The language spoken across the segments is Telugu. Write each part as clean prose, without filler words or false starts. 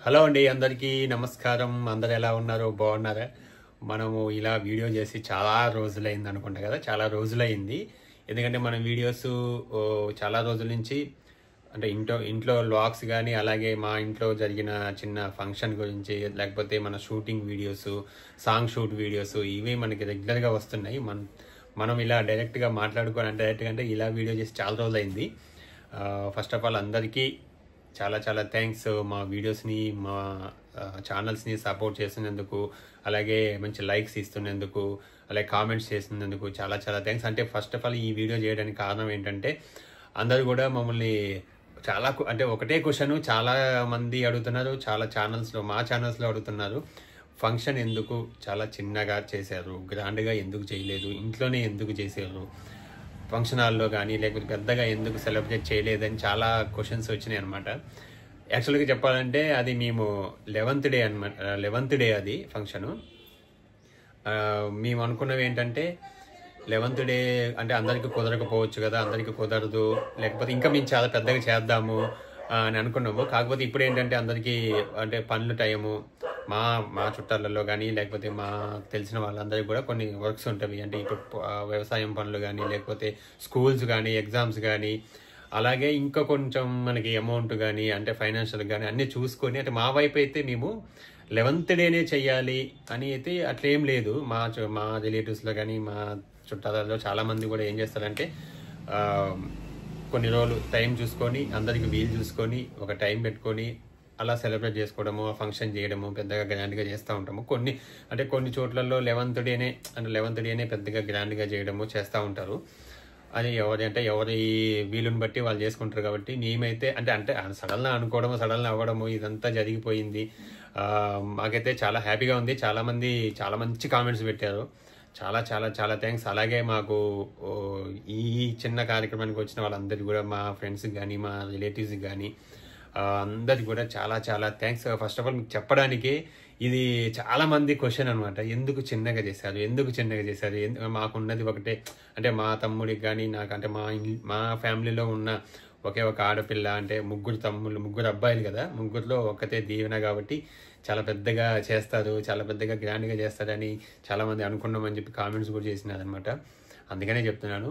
హలో అండి, అందరికీ నమస్కారం. అందరు ఎలా ఉన్నారు? బాగున్నారా? మనము ఇలా వీడియో చేసి చాలా రోజులైంది అనుకుంటా కదా, చాలా రోజులైంది. ఎందుకంటే మన వీడియోస్ చాలా రోజుల నుంచి అంటే ఇంట్లో వ్లాగ్స్ కానీ, అలాగే మా ఇంట్లో జరిగిన చిన్న ఫంక్షన్ గురించి, లేకపోతే మన shooting videos, song shoot videos ఇవి మనకి రెగ్యులర్గా వస్తున్నాయి. మనం ఇలా డైరెక్ట్గా మాట్లాడుకోవాలి, డైరెక్ట్గా అంటే ఇలా వీడియో చేసి చాలా రోజులైంది. ఫస్ట్ ఆఫ్ ఆల్ అందరికీ చాలా చాలా థ్యాంక్స్. మా వీడియోస్ని, మా ఛానల్స్ని సపోర్ట్ చేస్తున్నందుకు, అలాగే మంచి లైక్స్ ఇస్తున్నందుకు, అలాగే కామెంట్స్ చేస్తున్నందుకు చాలా చాలా థ్యాంక్స్. అంటే ఫస్ట్ ఆఫ్ ఆల్ ఈ వీడియో చేయడానికి కారణం ఏంటంటే, అందరూ కూడా మమ్మల్ని చాలా అంటే ఒకటే క్వశ్చన్ చాలా మంది అడుగుతున్నారు, చాలా మా ఛానల్స్లో అడుగుతున్నారు. ఫంక్షన్ ఎందుకు చాలా చిన్నగా చేశారు, గ్రాండ్గా ఎందుకు చేయలేదు, ఇంట్లోనే ఎందుకు చేశారు, ఫంక్షన్ హాల్లో కానీ లేకపోతే పెద్దగా ఎందుకు సెలబ్రేట్ చేయలేదని చాలా క్వశ్చన్స్ వచ్చినాయి అనమాట. యాక్చువల్గా చెప్పాలంటే అది మేము 11th డే అనమాట. 11th డే అది ఫంక్షను. మేము అనుకున్నవి ఏంటంటే 11th డే అంటే అందరికీ కుదరకపోవచ్చు కదా, అందరికీ కుదరదు, లేకపోతే ఇంకా మేము చాలా పెద్దగా చేద్దాము అని అనుకున్నాము. కాకపోతే ఇప్పుడు ఏంటంటే అందరికీ అంటే పనులు టైము, మా చుట్టాలలో కానీ లేకపోతే మా తెలిసిన వాళ్ళందరికీ కూడా కొన్ని వర్క్స్ ఉంటాయి. అంటే ఇప్పుడు వ్యవసాయం పనులు కానీ, లేకపోతే స్కూల్స్ కానీ, ఎగ్జామ్స్ కానీ, అలాగే ఇంకా కొంచెం మనకి అమౌంట్ కానీ, అంటే ఫైనాన్షియల్ కానీ అన్నీ చూసుకొని, అంటే మా వైపు అయితే మేము 11th డేనే చెయ్యాలి అని అయితే అట్లేం లేదు. మా రిలేటివ్స్లో కానీ, మా చుట్టాలలో చాలామంది కూడా ఏం చేస్తారంటే కొన్ని రోజులు టైం చూసుకొని, అందరికి వీలు చూసుకొని, ఒక టైం పెట్టుకొని అలా సెలబ్రేట్ చేసుకోవడము, ఫంక్షన్ చేయడము, పెద్దగా గ్రాండ్గా చేస్తూ ఉంటాము. కొన్ని చోట్లలో 11th డేనే పెద్దగా గ్రాండ్గా చేయడము చేస్తూ ఉంటారు. అది ఎవరి వీలుని బట్టి వాళ్ళు చేసుకుంటారు. కాబట్టి మేమైతే అంటే సడన్గా అనుకోవడము, సడన్గా అవ్వడము ఇదంతా జరిగిపోయింది. మాకైతే చాలా హ్యాపీగా ఉంది. చాలా మంచి కామెంట్స్ పెట్టారు. చాలా చాలా చాలా థ్యాంక్స్. అలాగే మాకు ఈ చిన్న కార్యక్రమానికి వచ్చిన వాళ్ళందరికీ కూడా, మా ఫ్రెండ్స్కి కానీ, మా రిలేటివ్స్కి కానీ అందరికి కూడా చాలా చాలా థ్యాంక్స్. ఫస్ట్ ఆఫ్ ఆల్ మీకు చెప్పడానికి ఇది చాలా మంది క్వశ్చన్ అనమాట. ఎందుకు చిన్నగా చేశారు? మాకున్నది ఒకటే, అంటే మా తమ్ముడికి కానీ నాకంటే మా ఫ్యామిలీలో ఉన్న ఒకే ఒక ఆడపిల్ల, అంటే ముగ్గురు అబ్బాయిలు కదా, ముగ్గురులో ఒక్కతే దీవెన. కాబట్టి చాలా పెద్దగా చేస్తారు, చాలా పెద్దగా గ్రాండ్గా చేస్తారని చాలామంది అనుకున్నామని చెప్పి కామెంట్స్ కూడా చేసినారనమాట. అందుకనే చెప్తున్నాను.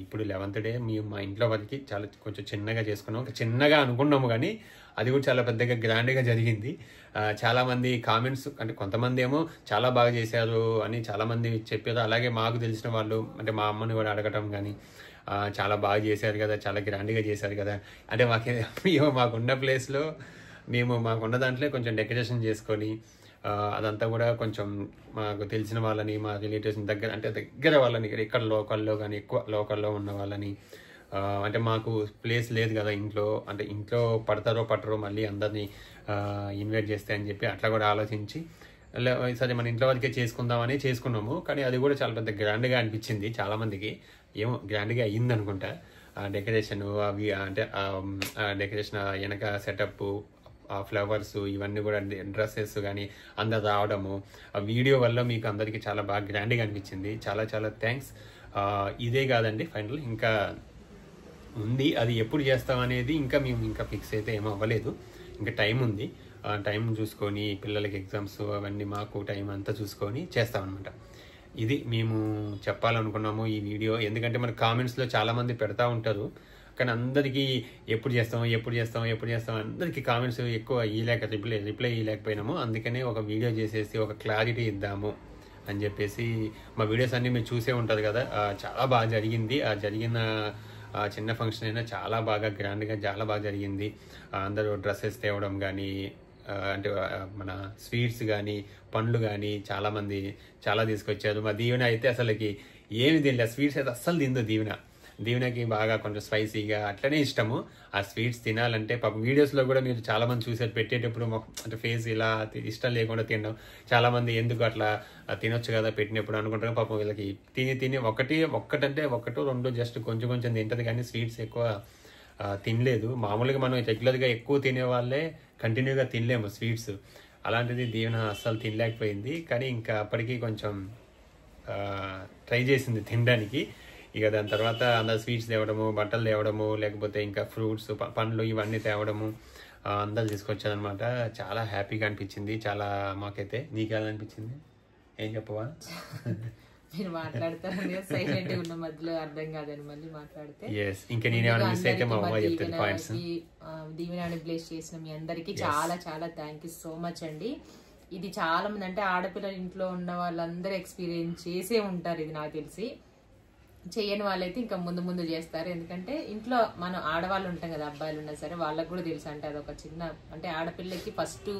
ఇప్పుడు 11th డే మేము మా ఇంట్లో వరకు కొంచెం చిన్నగా చేసుకున్నాం. చిన్నగా అనుకున్నాము కానీ అది కూడా చాలా పెద్దగా గ్రాండ్గా జరిగింది. చాలామంది కామెంట్స్, అంటే కొంతమంది ఏమో చాలా బాగా చేశారు అని చాలామంది చెప్పారు. అలాగే మాకు తెలిసిన వాళ్ళు, అంటే మా అమ్మని కూడా అడగటం కానీ, చాలా బాగా చేశారు కదా, చాలా గ్రాండ్గా చేశారు కదా. అంటే మాకున్న ప్లేస్లో మాకున్న దాంట్లో కొంచెం డెకరేషన్ చేసుకొని, అదంతా కూడా కొంచెం మాకు తెలిసిన వాళ్ళని, మా రిలేటివ్స్ దగ్గర వాళ్ళని, ఇక్కడ లోకల్లో కానీ, ఎక్కువ లోకల్లో ఉన్న వాళ్ళని, అంటే మాకు ప్లేస్ లేదు కదా ఇంట్లో, అంటే ఇంట్లో పట్టరో మళ్ళీ అందరినీ ఇన్వైట్ చేస్తే అని చెప్పి అట్లా కూడా ఆలోచించి సరే మన ఇంట్లో వరకే చేసుకున్నాము. కానీ అది కూడా చాలా పెద్ద గ్రాండ్గా అనిపించింది చాలామందికి. ఏమో గ్రాండ్గా అయ్యింది అనుకుంటా. డెకరేషన్ అవి, అంటే డెకరేషన్ వెనక సెటప్, ఫ్లవర్స్ ఇవన్నీ కూడా, డ్రెస్సెస్ కానీ అందరు రావడము, ఆ వీడియో వల్ల మీకు అందరికీ చాలా బాగా గ్రాండ్గా అనిపించింది. చాలా చాలా థ్యాంక్స్. ఇదే కాదండి, ఫైనల్ ఇంకా ఉంది. అది ఎప్పుడు చేస్తామనేది ఇంకా ఫిక్స్ అయితే ఏమీ అవ్వలేదు. ఇంకా టైం ఉంది. టైం చూసుకొని, పిల్లలకి ఎగ్జామ్స్ అవన్నీ, మాకు టైం అంతా చూసుకొని చేస్తామన్నమాట. ఇది మేము చెప్పాలనుకున్నాము ఈ వీడియో. ఎందుకంటే మన కామెంట్స్లో చాలామంది పెడతా ఉంటారు, కానీ అందరికీ ఎప్పుడు చేస్తాం అందరికీ కామెంట్స్ ఎక్కువ రిప్లై ఇవ్వలేకపోయినాము. అందుకనే ఒక వీడియో చేసేసి ఒక క్లారిటీ ఇద్దాము అని చెప్పేసి. మా వీడియోస్ అన్నీ మీరు చూసే ఉంటారు కదా. చాలా బాగా జరిగింది. జరిగిన చిన్న ఫంక్షన్ అయినా చాలా బాగా గ్రాండ్గా చాలా బాగా జరిగింది. అందరూ డ్రెస్సెస్ తేవడం కానీ, అంటే మన స్వీట్స్ కానీ, పండ్లు కానీ చాలామంది చాలా తీసుకొచ్చారు. మా దీవెన అయితే అసలుకి ఏమి తినలేదు, స్వీట్స్ అయితే అస్సలు తిందో దీవెనకి బాగా కొంచెం స్పైసీగా అట్లనే ఇష్టము. ఆ స్వీట్స్ తినాలంటే పాపం వీడియోస్లో కూడా మీరు చాలామంది చూసారు, పెట్టేటప్పుడు అంటే ఫేస్ ఇలా ఇష్టం లేకుండా తినడం. చాలామంది ఎందుకు అట్లా తినొచ్చు కదా పెట్టినప్పుడు అనుకుంటారు. పాపం వీళ్ళకి తిని ఒకటో రెండో జస్ట్ కొంచెం తింటది, కానీ స్వీట్స్ ఎక్కువ తినలేదు. మామూలుగా మనం రెగ్యులర్గా ఎక్కువ తినే వాళ్ళే కంటిన్యూగా తినలేము స్వీట్స్. అలాంటిది దీవెన అస్సలు తినలేకపోయింది. కానీ ఇంకా అప్పటికి కొంచెం ట్రై చేసింది తినడానికి. ఇక దాని తర్వాత అందరు స్వీట్స్ తేవడము, బట్టలు తేవడము, లేకపోతే ఇంకా ఫ్రూట్స్, పండ్లు ఇవన్నీ తేవడము, అందరు తీసుకొచ్చారనమాట. చాలా హ్యాపీగా అనిపించింది. చాలా మాకైతే. నీకు ఎలా అనిపించింది? ఏం చెప్పవా? మీరు మాట్లాడతారని సైలెంట్ ఉన్న మధ్యలో అర్థం కాదని మళ్ళీ మాట్లాడితే ఇంకా నేను మిస్ అయితే మా అమ్మ చెప్తాను పాయింట్స్. దీవెనాన్ని బ్లెస్ చేసిన మీ అందరికి చాలా చాలా థ్యాంక్ యూ సో మచ్ అండి. ఇది చాలా మంది అంటే ఆడపిల్లల ఇంట్లో ఉన్న వాళ్ళందరూ ఎక్స్పీరియన్స్ చేసే ఉంటారు. ఇది నాకు తెలిసి చెయ్యని వాళ్ళైతే ఇంకా ముందు ముందు చేస్తారు. ఎందుకంటే ఇంట్లో మనం ఆడవాళ్ళు ఉంటాం కదా, అబ్బాయిలు ఉన్నా సరే వాళ్ళకి కూడా తెలుసు. అంటే అదొక చిన్న అంటే ఆడపిల్లకి ఫస్ట్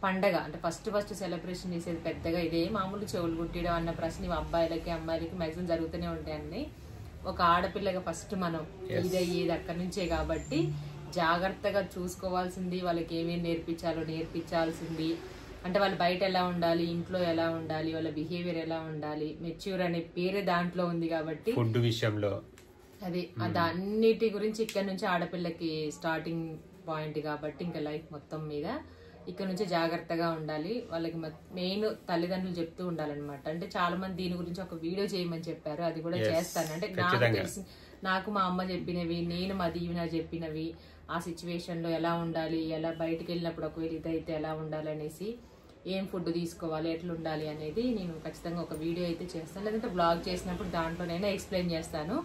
పండగ అంటే ఫస్ట్ సెలబ్రేషన్ చేసేది పెద్దగా ఇదే. మామూలు చెవులు కుట్టడం అన్న ప్రశ్న అబ్బాయిలకి అమ్మాయిలకి మ్యాక్సిమం జరుగుతూనే ఉంటాయండి. ఒక ఆడపిల్లగా ఫస్ట్ మనం ఇదయ్యేది అక్కడి నుంచే కాబట్టి జాగ్రత్తగా చూసుకోవాల్సింది. వాళ్ళకి ఏమేమి నేర్పించాల్సింది. అంటే వాళ్ళు బయట ఎలా ఉండాలి, ఇంట్లో ఎలా ఉండాలి, వాళ్ళ బిహేవియర్ ఎలా ఉండాలి, మెచ్యూర్ అనే పేరే దాంట్లో ఉంది కాబట్టి ఫుడ్ విషయంలో అది అన్నిటి గురించి ఇక్కడ నుంచి ఆడపిల్లకి స్టార్టింగ్ పాయింట్ కాబట్టి ఇంకా లైఫ్ మొత్తం మీద ఇక్కడ నుంచి జాగ్రత్తగా ఉండాలి. వాళ్ళకి మెయిన్ తల్లిదండ్రులు చెప్తూ ఉండాలన్నమాట. అంటే చాలా మంది దీని గురించి ఒక వీడియో చేయమని చెప్పారు, అది కూడా చేస్తాను. అంటే నాకు తెలిసి నాకు మా అమ్మ చెప్పినవి, నేను మా దీవెన చెప్పినవి, ఆ సిచ్యువేషన్ లో ఎలా ఉండాలి, ఎలా బయటకు వెళ్ళినప్పుడు ఒకవేళ ఇదైతే ఎలా ఉండాలి అనేసి, ఏం ఫుడ్ తీసుకోవాలి, ఎట్లా ఉండాలి అనేది నేను ఖచ్చితంగా ఒక వీడియో అయితే చేస్తాను. లేదంటే బ్లాగ్ చేసినప్పుడు దాంట్లోనైనా ఎక్స్ప్లెయిన్ చేస్తాను,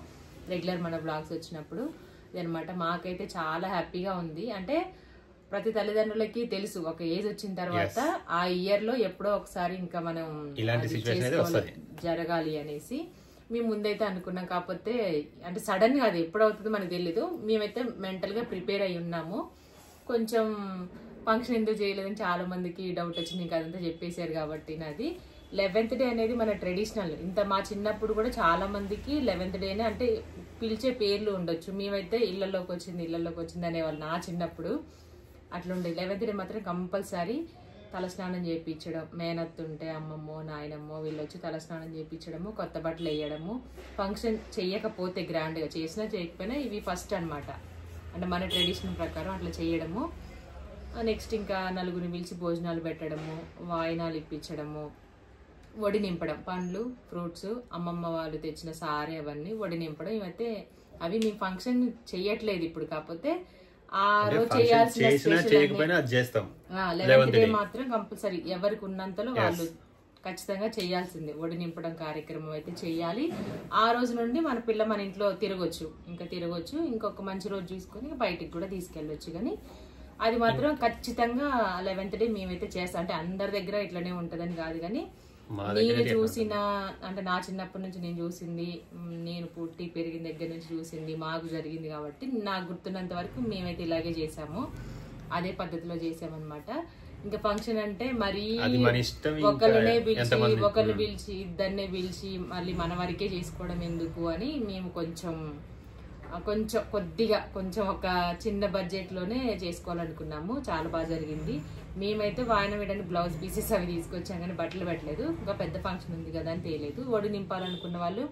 రెగ్యులర్ మన బ్లాగ్స్ వచ్చినప్పుడు. ఇదనమాట. మాకైతే చాలా హ్యాపీగా ఉంది. అంటే ప్రతి తల్లిదండ్రులకి తెలుసు ఒక ఏజ్ వచ్చిన తర్వాత ఆ ఇయర్ లో ఎప్పుడో ఒకసారి ఇంకా మనం జరగాలి అనేసి మేము ముందైతే అనుకున్నాం. కాకపోతే అంటే సడన్ గా అది ఎప్పుడవుతుందో మనకు తెలీదు. మేమైతే మెంటల్ గా ప్రిపేర్ అయి ఉన్నాము. కొంచెం ఫంక్షన్ ఎందుకు చేయలేదని చాలా మందికి డౌట్ వచ్చింది. ఇంకా అదంతా చెప్పేశారు కాబట్టి నాది 11th డే అనేది మన ట్రెడిషనల్. ఇంత మా చిన్నప్పుడు కూడా చాలా మందికి 11th డేనే అంటే పిలిచే పేర్లు ఉండొచ్చు. మేమైతే ఇళ్లలోకి వచ్చింది అనేవాళ్ళు నా చిన్నప్పుడు. అట్లా ఉండేది. 11th డే మాత్రం కంపల్సరీ తలస్నానం చేయించడం. మేనత్తుంటే అమ్మమ్మో నాయనమ్మో వీళ్ళు వచ్చి తలస్నానం చేయించడము, కొత్త బట్టలు వేయడము. ఫంక్షన్ చెయ్యకపోతే గ్రాండ్గా చేసినా చేయకపోయినా ఇవి ఫస్ట్ అనమాట. అంటే మన ట్రెడిషన్ ప్రకారం అట్లా చేయడము. నెక్స్ట్ ఇంకా నలుగురిని పిలిచి భోజనాలు పెట్టడము, వాయినాలు ఇప్పించడము, వడి నింపడం, పండ్లు ఫ్రూట్స్ అమ్మమ్మ వాళ్ళు తెచ్చిన సారే అవన్నీ వడి నింపడం. ఇవైతే అవి మేము ఫంక్షన్ చెయ్యట్లేదు ఇప్పుడు. కాకపోతే ఆ రోజు చేయాల్సిన 11th డే మాత్రం కంపల్సరీ ఎవరికి ఉన్నంతలో వాళ్ళు ఖచ్చితంగా చేయాల్సిందే. వడి నింపడం కార్యక్రమం అయితే చెయ్యాలి. ఆ రోజు నుండి మన పిల్ల మన ఇంట్లో తిరగొచ్చు. ఇంకొక మంచి రోజు చూసుకొని బయటికి కూడా తీసుకెళ్ళొచ్చు. కానీ అది మాత్రం ఖచ్చితంగా 11th డే మేమైతే చేస్తాం. అంటే అందరి దగ్గర ఇట్లనే ఉంటదని కాదు, కానీ నేను చూసిన అంటే నా చిన్నప్పటి నుంచి నేను చూసింది, నేను పుట్టి పెరిగిన దగ్గర నుంచి చూసింది, మాకు జరిగింది కాబట్టి నాకు గుర్తున్నంత వరకు మేమైతే ఇలాగే చేసాము. అదే పద్ధతిలో చేసామన్నమాట. ఇంకా ఫంక్షన్ అంటే మరీ ఒకళ్ళనే పిలిచి ఇద్దరినే పిలిచి మళ్ళీ మన వరకే చేసుకోవడం ఎందుకు అని మేము కొంచెం ఒక చిన్న బడ్జెట్ లోనే చేసుకోవాలనుకున్నాము. చాలా బాగా జరిగింది. మేమైతే వాయనం వేయడానికి బ్లౌజ్ పీసెస్ అవి తీసుకొచ్చాం, కానీ బట్టలు పెట్టలేదు. ఇంకా పెద్ద ఫంక్షన్ ఉంది కదా అని తేలేదు. వడి నింపాలనుకున్న వాళ్ళు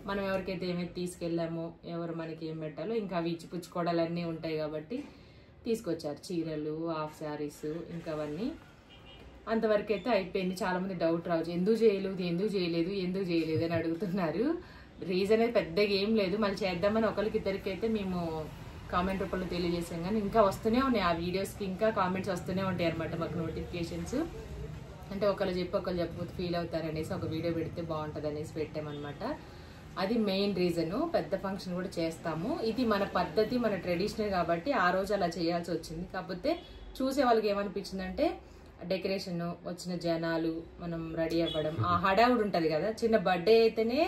మనం ఎవరికైతే ఏమైతే తీసుకెళ్ళామో, ఎవరు మనకి ఏం పెట్టాలో ఇంకా అవి ఇచ్చిపుచ్చుకోవడాలన్నీ ఉంటాయి కాబట్టి తీసుకొచ్చారు. చీరలు, హాఫ్ శారీస్, ఇంకా అవన్నీ. అంతవరకు అయితే అయిపోయింది. చాలా మంది డౌట్ రావచ్చు, ఎందుకు చేయలేదు అని అడుగుతున్నారు. రీజన్ అయితే పెద్దగా ఏం లేదు, మళ్ళీ చేద్దామని ఒకరికిద్దరికి అయితే మేము కామెంట్ రూపంలో తెలియజేసాం. కానీ ఇంకా వస్తూనే ఉన్నాయి ఆ వీడియోస్కి, ఇంకా కామెంట్స్ వస్తూనే ఉంటాయి అనమాట మాకు నోటిఫికేషన్స్. అంటే ఒకళ్ళు చెప్పకపోతే ఫీల్ అవుతారనేసి ఒక వీడియో పెడితే బాగుంటుంది అనేసి పెట్టామన్నమాట. అది మెయిన్ రీజను. పెద్ద ఫంక్షన్ కూడా చేస్తాము. ఇది మన పద్ధతి, మన ట్రెడిషనల్ కాబట్టి ఆ రోజు అలా చేయాల్సి వచ్చింది. కాకపోతే చూసే వాళ్ళకి ఏమనిపించిందంటే డెకరేషన్, వచ్చిన జనాలు, మనం రెడీ అవ్వడం, ఆ హడావుడు ఉంటది కదా. చిన్న బర్త్డే అయితేనే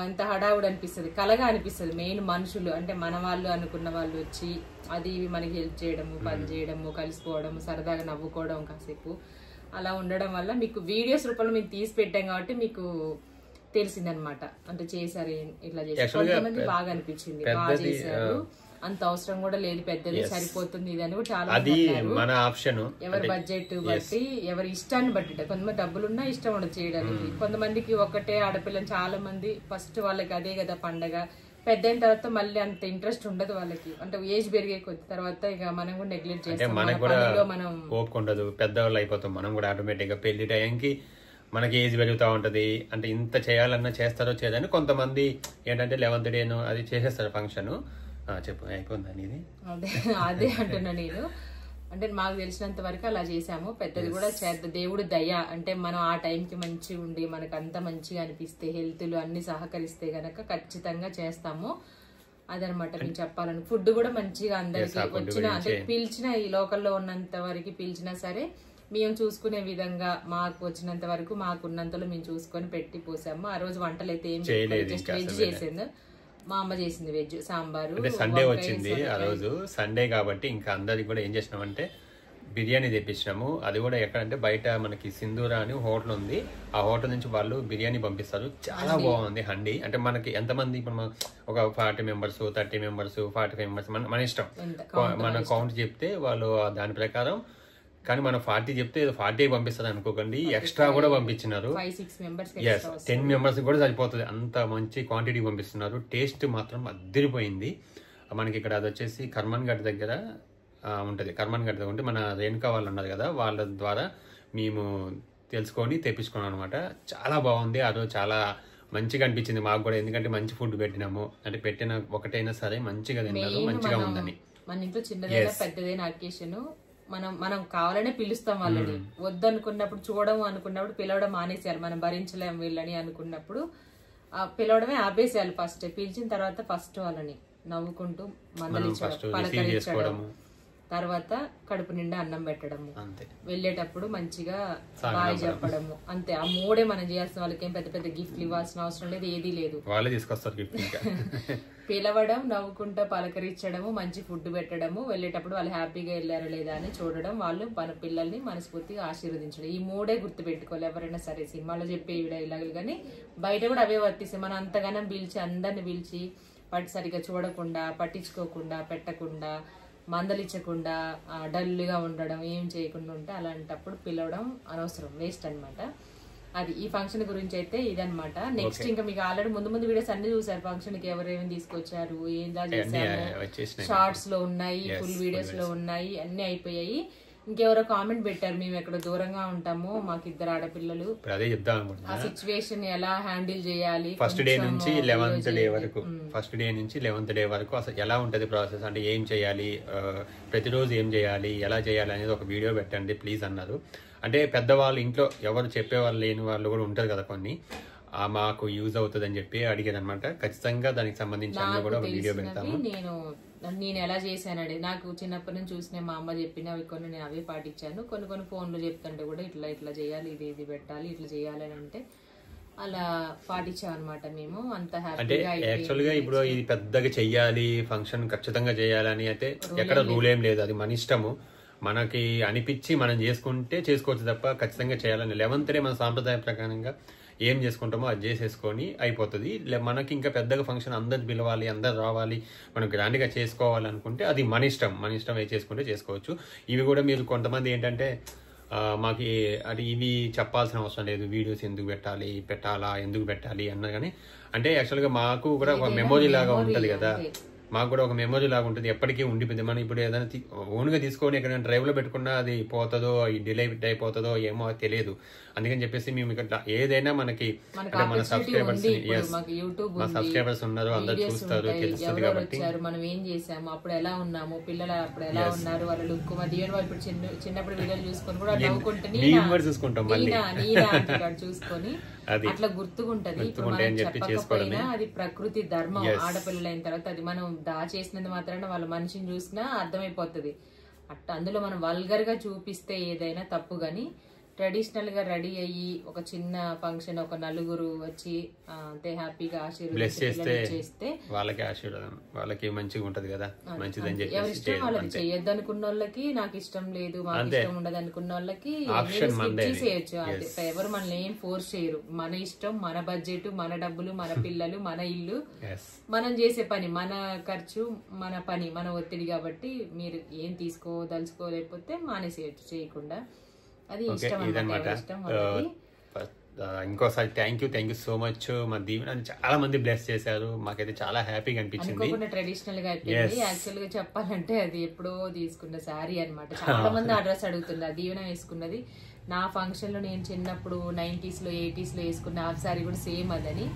ఇంత హడావుడు అనిపిస్తుంది, కలగా అనిపిస్తుంది. మెయిన్ మనుషులు అంటే మన వాళ్ళు అనుకున్న వాళ్ళు వచ్చి అది మనకి హెల్ప్ చేయడము, పని చేయడము, కలిసిపోవడము, సరదాగా నవ్వుకోవడం కాసేపు అలా ఉండడం వల్ల మీకు వీడియోస్ రూపంలో మేము తీసి పెట్టాం కాబట్టి మీకు తెలిసిందనమాట. అంటే చేశారు, ఇట్లా చేశారు. కొంతమంది బాగా అనిపించింది, బాగా చేశారు, అంత అవసరం కూడా లేదు, పెద్దది సరిపోతుంది ఇది అని కూడా చాలా మన ఆప్షన్. ఎవరి బడ్జెట్ బట్టి, ఎవరి ఇష్టాన్ని బట్టి. కొంతమంది డబ్బులున్నా ఇష్టం ఉండదు చేయడానికి. కొంతమందికి ఒకటే ఆడపిల్లని, చాలా మంది ఫస్ట్ వాళ్ళకి అదే కదా పండగ. పెద్ద అయిన తర్వాత మళ్ళీ అంత ఇంట్రెస్ట్ ఉండదు వాళ్ళకి. అంటే ఏజ్ పెరిగే కొద్ది తర్వాత ఇక మనం కూడా నెగ్లెక్ట్ చేస్తాం, మనం ఓపుకుండదు, పెద్దవాళ్ళు అయిపోతాం మనం కూడా ఆటోమేటిక్ గా. పెళ్లి టైంకి మనకి ఏజ్ పెరుగుతూ ఉంటది. అంటే ఇంత చేయాలన్నా చేస్తారో చేయదని కొంతమంది ఏంటంటే 11th డేను అది చేసేస్తారు ఫంక్షన్. చెప్పు, అయిపోయిందా నీది? అదే అంటున్నా నేను. అంటే మాకు తెలిసినంత వరకు అలా చేసాము. పెద్దది కూడా చేద్దాం, దేవుడు దయ. అంటే మనం ఆ టైంకి మంచిగా ఉండి మనకు అంత మంచిగా అనిపిస్తే, హెల్త్లు అన్ని సహకరిస్తే గనక ఖచ్చితంగా చేస్తాము. అదనమాట నేను చెప్పాలని. ఫుడ్ కూడా మంచిగా అందరికి వచ్చిన, అంటే పిలిచిన ఈ లోకల్లో ఉన్నంత వరకు పిలిచినా సరే మేము చూసుకునే విధంగా మాకు వచ్చినంత వరకు మాకున్నంతలో మేము చూసుకొని పెట్టి పోసాము. ఆ రోజు వంటలు అయితే ఏం జస్ట్ వెజ్ చేసింది మా అమ్మ, చేసింది వెజ్ సాంబారు. అంటే సండే వచ్చింది ఆ రోజు, సండే కాబట్టి ఇంకా అందరికి కూడా ఏం చేసినామంటే బిర్యానీ తెప్పించినాము. అది కూడా ఎక్కడంటే బయట మనకి సింధూరా అని హోటల్ ఉంది, ఆ హోటల్ నుంచి వాళ్ళు బిర్యానీ పంపిస్తారు. చాలా బాగుంది హండి. అంటే మనకి ఎంతమంది ఇప్పుడు ఒక 40 మెంబర్స్, 30 మెంబర్స్, 45 మెంబర్స్ మన ఇష్టం, మన కౌంట్ చెప్తే వాళ్ళు దాని ప్రకారం. కానీ మనం 40 చెప్తే 40 పంపిస్తారు అనుకోకండి, ఎక్స్ట్రా కూడా పంపించినారు. 10 మెంబర్స్ కూడా సరిపోతుంది, అంత మంచి క్వాంటిటీ పంపిస్తున్నారు. టేస్ట్ మాత్రం అదిరిపోయింది. మనకి ఇక్కడ అది వచ్చేసి కర్మన్ ఘాట్ దగ్గర ఉంటుంది. కర్మన్ ఘాట్ దగ్గర ఉంటే మన రేణుకా వాళ్ళు ఉన్నారు కదా, వాళ్ళ ద్వారా మేము తెలుసుకొని తెప్పించుకున్నాం అనమాట. చాలా బాగుంది. ఆ రోజు చాలా మంచిగా అనిపించింది మాకు కూడా, ఎందుకంటే మంచి ఫుడ్ పెట్టినాము. అంటే పెట్టిన ఒకటైనా సరే మంచిగా తిన్నారు, మంచిగా ఉందని. మన ఇంట్లో చిన్నదైనా పెద్దదైన అకేషన్ మనం కావాలనే పిలుస్తాం వాళ్ళని. వద్దనుకున్నప్పుడు, చూడము అనుకున్నప్పుడు పిలవడం మానేసేయాలి. మనం భరించలేము వీళ్ళని అనుకున్నప్పుడు పిలవడమే ఆపేసేయాలి. ఫస్ట్ పిలిచిన తర్వాత ఫస్ట్ వాళ్ళని నవ్వుకుంటూ మందలించడం, పలకరించడం, తర్వాత కడుపు నిండా అన్నం పెట్టడము, వెళ్ళేటప్పుడు మంచిగా బాయ్ చెప్పడము, అంతే. ఆ మూడే మనం చేయాల్సిన. వాళ్ళకి ఏం పెద్ద పెద్ద గిఫ్ట్లు ఇవ్వాల్సిన అవసరం లేదు, ఏదీ లేదు. వాళ్ళే తీసుకొస్తారు గిఫ్ట్. పిలవడం, నవ్వుకుంటా పలకరించడము, మంచి ఫుడ్ పెట్టడము, వెళ్ళేటప్పుడు వాళ్ళు హ్యాపీగా వెళ్ళారా లేదా అని చూడడం, వాళ్ళు మన పిల్లల్ని మనస్ఫూర్తిగా ఆశీర్వదించడం. ఈ మూడే గుర్తు పెట్టుకోవాలి ఎవరైనా సరే. సినిమాలో చెప్పే డైలాగులు కానీ బయట కూడా అవే వర్తిస్తాయి. మనం అంతగానం పిలిచి, అందరిని పిలిచి సరిగా చూడకుండా, పట్టించుకోకుండా, పెట్టకుండా, మందలించకుండా, డల్గా ఉండడం, ఏం చేయకుండా ఉంటే అలాంటప్పుడు పిలవడం అనవసరం, వేస్ట్ అనమాట. అది ఈ ఫంక్షన్ గురించి అయితే ఇదనమాట. నెక్స్ట్ ఇంకా మీకు ఆల్రెడీ ముందు వీడియోస్ అన్ని చూసారు. ఫంక్షన్ కి ఎవరేమి తీసుకొచ్చారు, ఏందా చేశారు, షార్ట్స్ లో ఉన్నాయి, ఫుల్ వీడియోస్ లో ఉన్నాయి, అన్ని అయిపోయాయి. ఇంకెవరో కామెంట్ పెట్టారు, మేము ఎక్కడ దూరంగా ఉంటాము, మాకు 2 ఆడపిల్లలు, అదే చెప్దాం అనుకుంటున్నా. ఆ సిచ్యువేషన్ ఎలా హ్యాండిల్ చేయాలి, ఫస్ట్ డే నుంచి 11th డే వరకు, ఫస్ట్ డే నుంచి 11th డే వరకు అసలు ఎలా ఉంటది ప్రాసెస్, అంటే ఏం చేయాలి, ప్రతిరోజు ఏం చేయాలి, ఎలా చేయాలి అనేది ఒక వీడియో పెట్టండి ప్లీజ్ అన్నారు. అంటే పెద్దవాళ్ళు ఇంట్లో ఎవరు చెప్పేవాళ్ళు లేని వాళ్ళు కూడా ఉంటారు కదా కొన్ని, మాకు యూజ్ అవుతుంది అని చెప్పి అడిగారు అనమాట. ఖచ్చితంగా దానికి సంబంధించి అన్న కూడా ఒక వీడియో పెడతాము. నేను ఎలా చేశానండి, నాకు చిన్నప్పటి నుంచి చూసిన మా అమ్మ చెప్పినవి కొన్ని నేను అవే పాటించాను. కొన్ని ఫోన్లో చెప్తుంటే కూడా ఇట్లా చేయాలి, ఇది పెట్టాలి, ఇట్లా చేయాలి అని అంటే అలా పాటించాం అనమాట మేము. అంత హ్యాపీగా. అంటే యాక్చువల్ గా ఇప్పుడు ఇది పెద్దగా చెయ్యాలి, ఫంక్షన్ ఖచ్చితంగా చేయాలని అయితే ఎక్కడ రూల్ ఏం లేదు, అది మన ఇష్టము. మనకి అనిపించి మనం చేసుకుంటే చేసుకోవచ్చు తప్ప ఖచ్చితంగా చేయాలని 11th డే మన సాంప్రదాయ ప్రకారంగా ఏం చేసుకుంటామో అది చేసేసుకొని అయిపోతుంది. మనకి ఇంకా పెద్దగా ఫంక్షన్ అందరు పిలవాలి, అందరు రావాలి, మనం గ్రాండ్గా చేసుకోవాలి అనుకుంటే అది మన ఇష్టం ఏ చేసుకుంటే చేసుకోవచ్చు. ఇవి కూడా మీరు కొంతమంది ఏంటంటే మాకు అది ఇవి చెప్పాల్సిన అవసరం లేదు, వీడియోస్ ఎందుకు పెట్టాలా ఎందుకు పెట్టాలి అన్నా కానీ, అంటే యాక్చువల్గా మాకు కూడా ఒక మెమొరీ లాగా ఉంటుంది కదా, మాకు కూడా ఒక మెమొరీ లాగా ఉంటుంది, ఎప్పటికీ ఉండిపోయింది. మనం ఇప్పుడు ఏదైనా ఓన్గా తీసుకొని ఎక్కడైనా డ్రైవ్లో పెట్టుకున్నా అది పోతుందో, డిలే అయిపోతుందో ఏమో తెలియదు. అందుకని చెప్పేసి మేము ఇక్కడ ఏదైనా మనకి అంటే మన సబ్స్క్రైబర్స్ ఉన్నారు, అందరు చూస్తారు, తెలుస్తుంది కాబట్టి మనం ఏం చేసాము, అప్పుడు ఎలా ఉన్నాము, పిల్లలు అప్పుడు ఎలా ఉన్నారు, వాళ్ళ లుక్, ఇప్పుడు చిన్నప్పుడు వీడియోలు చూసుకొని కూడా చూసుకుంటాం చూసుకొని అట్లా గుర్తుకుంటది. చెప్పకపోయినా అది ప్రకృతి ధర్మం. ఆడపిల్లలు అయిన తర్వాత అది మనం దాచేసినందు మాత్రాన వాళ్ళ మనిషిని చూసినా అర్థమైపోతుంది. అందులో మనం వల్గర్ గా చూపిస్తే ఏదైనా తప్పు, గాని ట్రెడిషనల్ గా రెడీ అయ్యి ఒక చిన్న ఫంక్షన్, ఒక నలుగురు వచ్చి అంతే హ్యాపీగా చేస్తే వాళ్ళకి ఆశీర్వాదం, వాళ్ళకి మంచిగా ఉంటది కదా, మంచిదని చెప్పి ఎవరి ఇష్టం వాళ్ళకి. చేయొద్దు అనుకున్న వాళ్ళకి, నాకు ఇష్టం లేదు, మాకు ఇష్టం ఉండదు అనుకున్న వాళ్ళకి చేయొచ్చు. ఎవరు మనల్ని ఏం ఫోర్స్ చేయరు. మన ఇష్టం, మన బడ్జెట్, మన డబ్బులు, మన పిల్లలు, మన ఇల్లు, మనం చేసే పని, మన ఖర్చు, మన పని, మన ఒత్తిడి. కాబట్టి మీరు ఏం తీసుకోదలుచుకోలేకపోతే మానేసేయచ్చు చేయకుండా. అది ఇదన్నమాట. ఇంకోసారి థ్యాంక్ యూ సో మచ్. మా దీవెన చాలా మంది బ్లెస్ చేశారు, మాకైతే చాలా హ్యాపీగా అనిపించింది. ట్రెడిషనల్ గా అయిపోయింది. యాక్చువల్ గా చెప్పాలంటే అది ఎప్పుడో తీసుకున్న శారీ అనమాట. చాలా మంది ఆ డ్రెస్ అడుగుతున్నారు. దీవెన వేసుకున్నది నా ఫంక్షన్ లో నేను చిన్నప్పుడు 90s లో 80s లో వేసుకున్న ఆ శారీ కూడా సేమ్ అదని.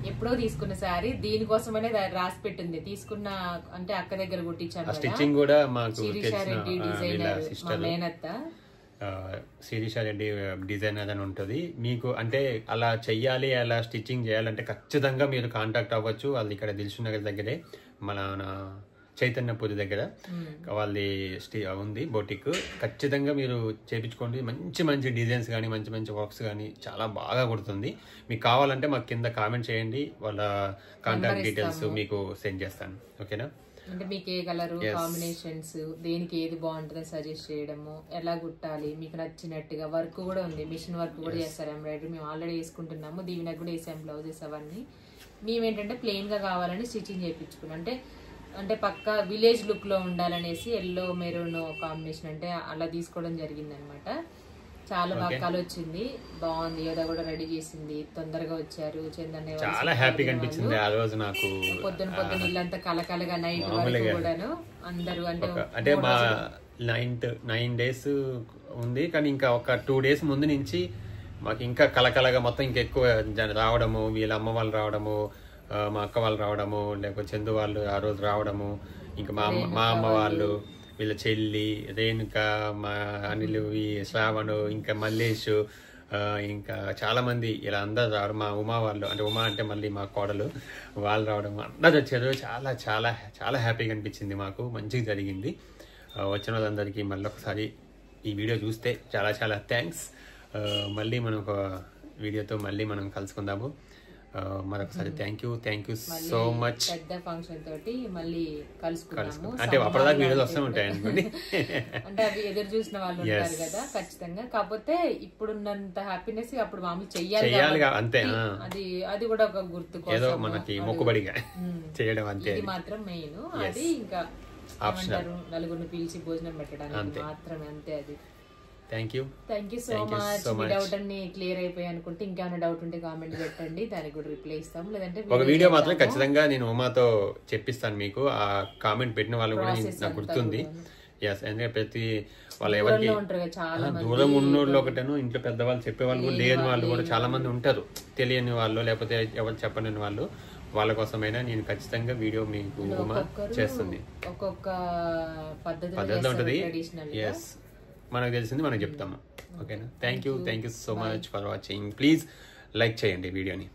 ఎప్పుడో తీసుకున్న శారీ, దీనికోసమనే రాసి పెట్టింది. తీసుకున్న అంటే అక్క దగ్గర కుట్టించాను. స్టిచ్చింగ్ కూడా మాకు శిరీషారెడ్డి డిజైనర్, మా మేనత్త శిరీషారెడ్డి డిజైనర్ అని ఉంటుంది. మీకు అంటే అలా చెయ్యాలి, అలా స్టిచ్చింగ్ చేయాలంటే ఖచ్చితంగా మీరు కాంటాక్ట్ అవ్వచ్చు. వాళ్ళు ఇక్కడ దిల్సుఖ్ నగర్ దగ్గరే, మన చైతన్యపూరి దగ్గర వాళ్ళది ఉంది బొటిక్. ఖచ్చితంగా మీరు చేయించుకోండి. మంచి మంచి డిజైన్స్ కానీ మంచి మంచి వర్క్స్ కానీ చాలా బాగా కుడుతుంది. మీకు కావాలంటే మాకు కింద కామెంట్ చేయండి, వాళ్ళ కాంటాక్ట్ డీటెయిల్స్ మీకు సెండ్ చేస్తాను. ఓకేనా? అంటే మీకు ఏ కలర్ కాంబినేషన్స్, దేనికి ఏది బాగుంటుందని సజెస్ట్ చేయడము, ఎలా కుట్టాలి మీకు నచ్చినట్టుగా. వర్క్ కూడా ఉంది, మిషన్ వర్క్ కూడా చేస్తారు, ఎంబ్రాయిడరీ మేము ఆల్రెడీ వేసుకుంటున్నాము. దీవెనకు కూడా వేసాం బ్లౌజెస్ అవన్నీ. మేమేంటంటే ప్లెయిన్ గా కావాలని స్టిచ్చింగ్ చేయించుకున్నాం. అంటే పక్క విలేజ్ లుక్ లో ఉండాలనేసి ఎల్లో మెరూన్ కాంబినేషన్ అంటే అలా తీసుకోవడం జరిగింది అనమాట. చాలా బాగా వచ్చింది, బాగుంది. యోధ కూడా రెడీ చేసింది, తొందరగా వచ్చారు. చందన్న చాలా హ్యాపీగా అనిపించింది ఆ రోజు నాకు. పొద్దున ఇల్లంతా కలకలగా నైట్ వరకు కూడాను అందరూ అంటే మా 9 days ఉంది, కానీ ఇంకా ఒక 2 days ముందు నుంచి మాకు ఇంకా కలకలగా మొత్తం ఇంకా ఎక్కువ రావడము, వీళ్ళ అమ్మ వాళ్ళు రావడము, మా అక్క వాళ్ళు రావడము, లేకపోతే చందు వాళ్ళు ఆ రోజు రావడము, ఇంకా మా అమ్మ వాళ్ళు, వీళ్ళ చెల్లి రేణుక, మా అనిల్, శ్రావణ్, ఇంకా మల్లేష్, ఇంకా చాలా మంది ఇలా అందరు రావడం. మా ఉమా వాళ్ళు, అంటే ఉమా అంటే మళ్ళీ మా కోడలు, వాళ్ళు రావడం, అందరు వచ్చారు. చాలా చాలా చాలా హ్యాపీగా అనిపించింది మాకు. మంచిగా జరిగింది. వచ్చిన వాళ్ళందరికీ మళ్ళీ ఒకసారి ఈ వీడియో చూస్తే చాలా చాలా థ్యాంక్స్. మళ్ళీ మనం ఒక వీడియోతో మళ్ళీ మనం కలుసుకుందాము. మరొకసారి థ్యాంక్ యూ సో మచ్. పెద్ద ఫంక్షన్ తోటి మళ్ళీ కలుసుకుంటాము. అంటే అప్పటిదాకా వీడియోలు వస్తూ ఉంటాయి అనుకోండి. అంటే అవి ఎదురు చూసిన వాళ్ళు ఉంటారు కదా ఖచ్చితంగా. కాకపోతే ఇప్పుడున్నంత హ్యాపీనెస్ అప్పుడు మామూలు చెయ్యాలి అంతే. అది కూడా ఒక గుర్తు ఏదో మనకి మొక్కుబడిగా చేయడం అంతే. ఇది మాత్రం మెయిన్. అది ఇంకా నలుగురిని పిలిచి భోజనం పెట్టడానికి మాత్రమే, అంతే. అది thank you so much. Me doubt అన్ని క్లియర్ అయిపోయి అనుకుంటే ఇంకేమైనా డౌట్ ఉంటే కామెంట్ పెట్టండి, దానికి కూడా రిప్లై ఇస్తాం. లేదంటే ఒక వీడియో మాత్రం ఖచ్చితంగా నేను ఉమాతో చెప్పిస్తాను మీకు. ఆ కామెంట్ పెట్టిన వాళ్ళు కూడా నాకు గుర్తుంది. ఎస్, అంటే ప్రతి వాళ్ళు ఎవరికి దూరం ఉన్నోళ్ళు ఒకటను, ఇంట్లో పెద్దవాళ్ళు చెప్పేవాళ్ళు కూడా లేని వాళ్ళు కూడా చాలా మంది ఉంటారు, తెలియని వాళ్ళు, లేకపోతే ఎవరు చెప్పని వాళ్ళు. వాళ్ళ కోసమైనా నేను ఖచ్చితంగా వీడియో మీకు ఉమా చేస్తుంది. ఒక్కొక్క పద్ధతిలో ఉంటుంది. ఎస్, మనకు తెలిసింది మనం చెప్తాము. ఓకేనా? Thank you so much for watching. Please like చేయండి వీడియోని.